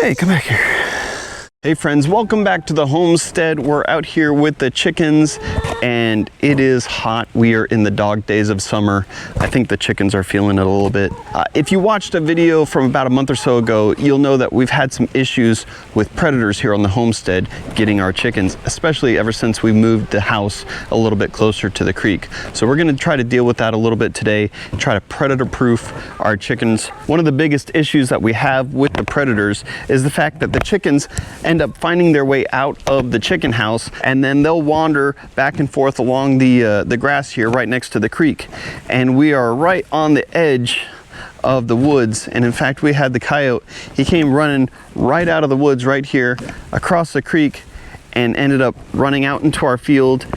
Hey, come back here. Hey friends, welcome back to the homestead. We're out here with the chickens and it is hot. We are in the dog days of summer. I think the chickens are feeling it a little bit. If you watched a video from about a month or so ago, you'll know that we've had some issues with predators here on the homestead getting our chickens, especially ever since we moved the house a little bit closer to the creek. So we're gonna try to deal with that a little bit today, try to predator proof our chickens. One of the biggest issues that we have with the predators is the fact that the chickens end up finding their way out of the chicken house, and then they'll wander back and forth along the grass here right next to the creek. And we are right on the edge of the woods, and in fact we had the coyote. He came running right out of the woods right here across the creek and ended up running out into our field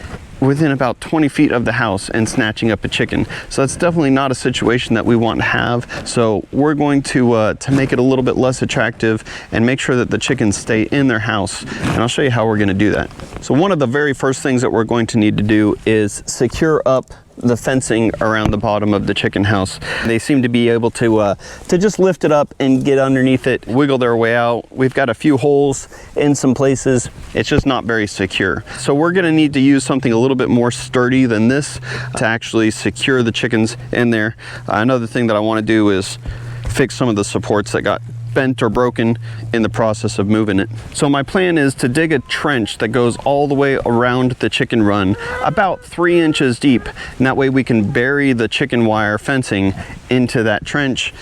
within about 20 feet of the house and snatching up a chicken. So that's definitely not a situation that we want to have. So we're going to make it a little bit less attractive and make sure that the chickens stay in their house. And I'll show you how we're going to do that. So one of the very first things that we're going to need to do is secure up the fencing around the bottom of the chicken house. They seem to be able to just lift it up and get underneath it, wiggle their way out. We've got a few holes in some places. It's just not very secure. So we're gonna need to use something a little bit more sturdy than this to actually secure the chickens in there. Another thing that I wanna do is fix some of the supports that got bent or broken in the process of moving it. So my plan is to dig a trench that goes all the way around the chicken run, about 3 inches deep, and that way we can bury the chicken wire fencing into that trench.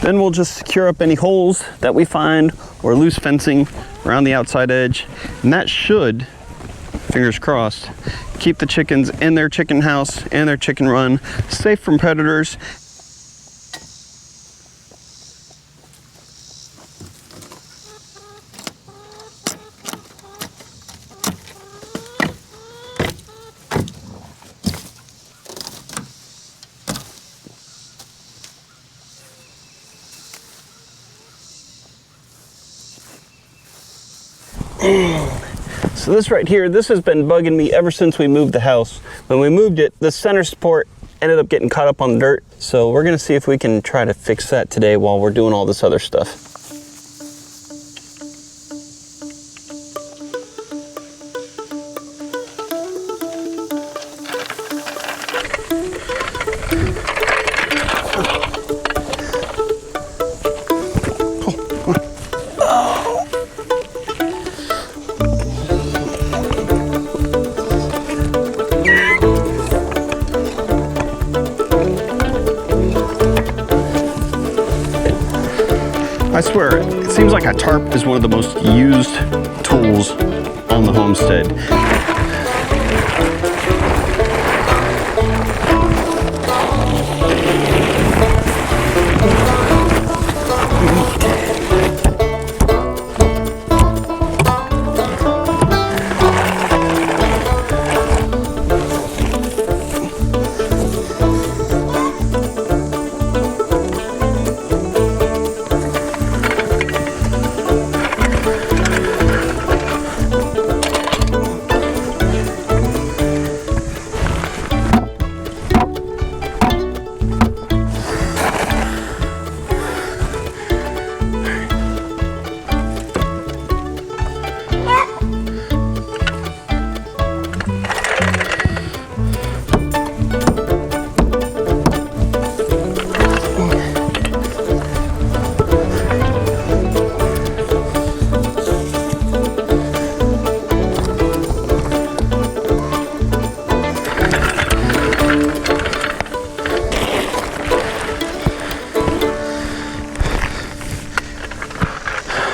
Then we'll just secure up any holes that we find or loose fencing around the outside edge, and that should, fingers crossed, keep the chickens in their chicken house and their chicken run safe from predators. So this right here, this has been bugging me ever since we moved the house. When we moved it, the center support ended up getting caught up on the dirt. So we're gonna see if we can try to fix that today while we're doing all this other stuff. I swear, it seems like a tarp is one of the most used tools on the homestead.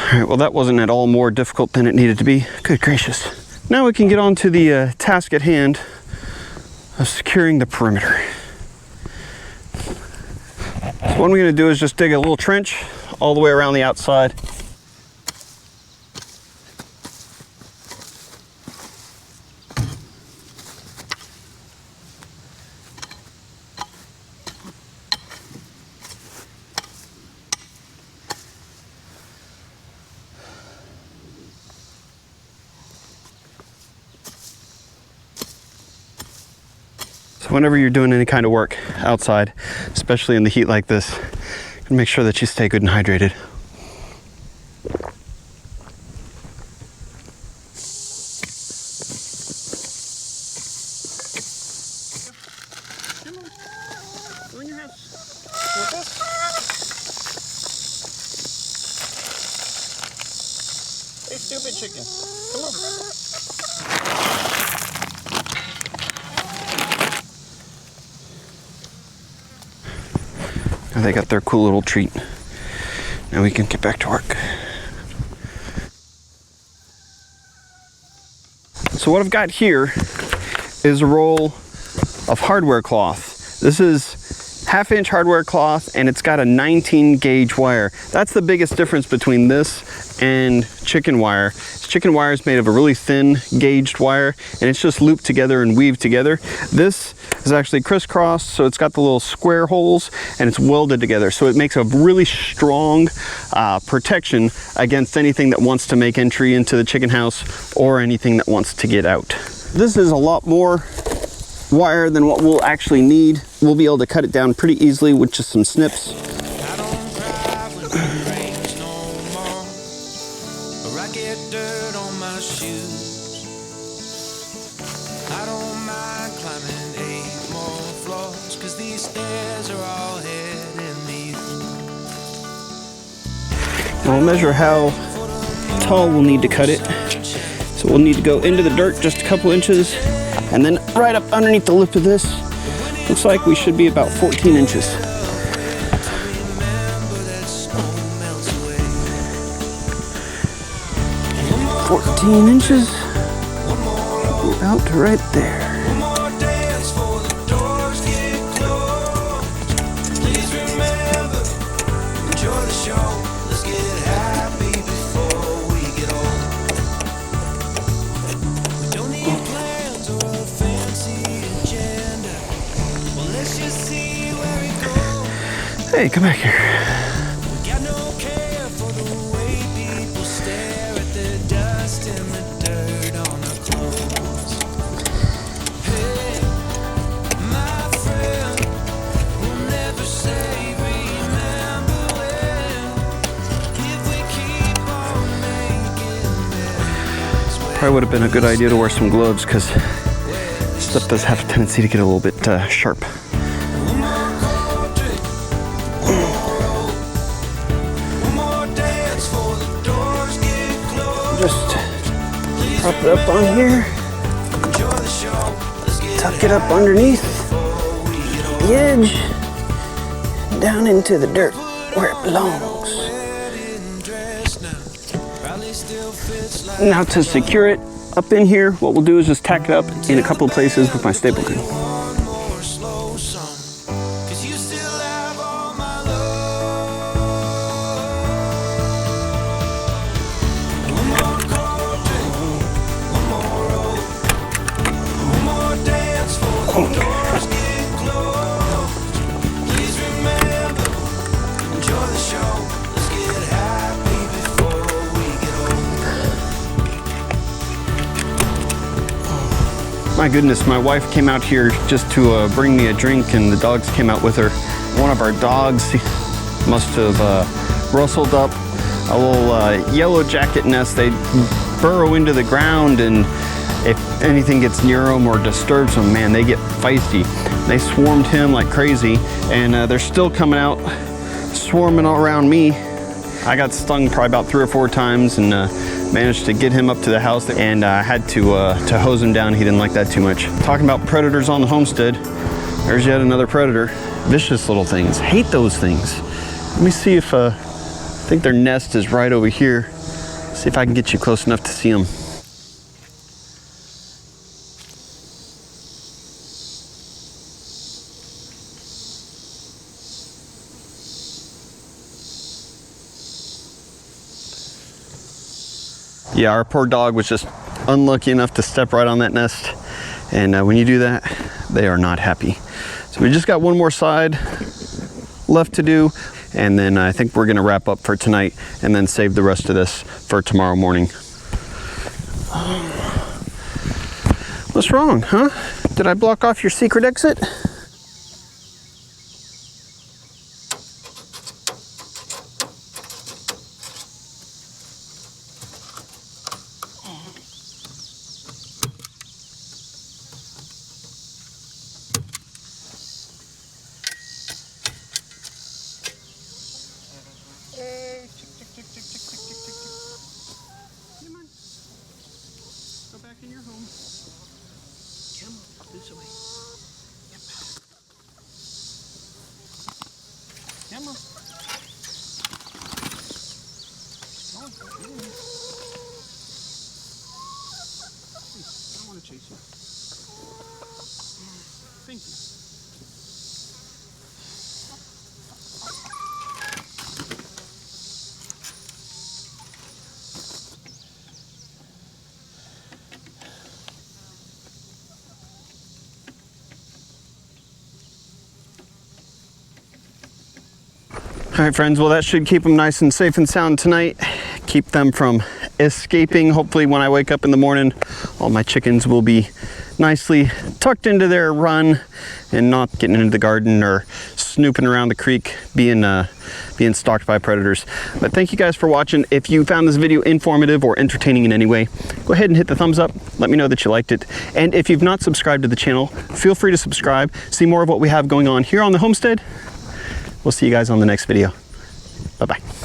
All right, well, that wasn't at all more difficult than it needed to be. Good gracious. Now we can get on to the task at hand of securing the perimeter. So what I'm gonna do is just dig a little trench all the way around the outside. So whenever you're doing any kind of work outside, especially in the heat like this, make sure that you stay good and hydrated. With this? Hey, stupid chicken. Come on. Now they got their cool little treat. Now we can get back to work. So what I've got here is a roll of hardware cloth. This is 1/2-inch hardware cloth, and it's got a 19 gauge wire. That's the biggest difference between this and chicken wire. Chicken wire is made of a really thin gauged wire, and it's just looped together and weaved together. This is actually crisscrossed, so it's got the little square holes and it's welded together, so it makes a really strong protection against anything that wants to make entry into the chicken house or anything that wants to get out. This is a lot more wire than what we'll actually need. We'll be able to cut it down pretty easily with just some snips. I'll measure how tall we'll need to cut it. So we'll need to go into the dirt just a couple inches, and then right up underneath the lip of this, looks like we should be about 14 inches. 14 inches, about right there. Hey, come back here. Probably would have been a good idea to wear some gloves, because stuff does have a tendency to get a little bit sharp. Just prop it up on here, tuck it up underneath the edge, down into the dirt where it belongs. Now to secure it up in here, what we'll do is just tack it up in a couple of places with my staple gun. My goodness, my wife came out here just to bring me a drink, and the dogs came out with her. One of our dogs must have rustled up a little yellow jacket nest. They burrow into the ground, and if anything gets near them or disturbs them, man, they get feisty. They swarmed him like crazy, and they're still coming out, swarming all around me. I got stung probably about 3 or 4 times, and managed to get him up to the house, and I had to hose him down. He didn't like that too much. Talking about predators on the homestead, there's yet another predator. Vicious little things. Hate those things. Let me see if I think their nest is right over here. See if I can get you close enough to see them. Yeah, our poor dog was just unlucky enough to step right on that nest. And when you do that, they are not happy. So we just got one more side left to do. And then I think we're gonna wrap up for tonight and then save the rest of this for tomorrow morning. What's wrong, huh? Did I block off your secret exit? Thank you. All right, friends, well, that should keep them nice and safe and sound tonight. Keep them from escaping. Hopefully when I wake up in the morning, all my chickens will be nicely tucked into their run and not getting into the garden or snooping around the creek, being stalked by predators. But thank you guys for watching. If you found this video informative or entertaining in any way, go ahead and hit the thumbs up. Let me know that you liked it. And if you've not subscribed to the channel, feel free to subscribe. See more of what we have going on here on the homestead. We'll see you guys on the next video. Bye-bye.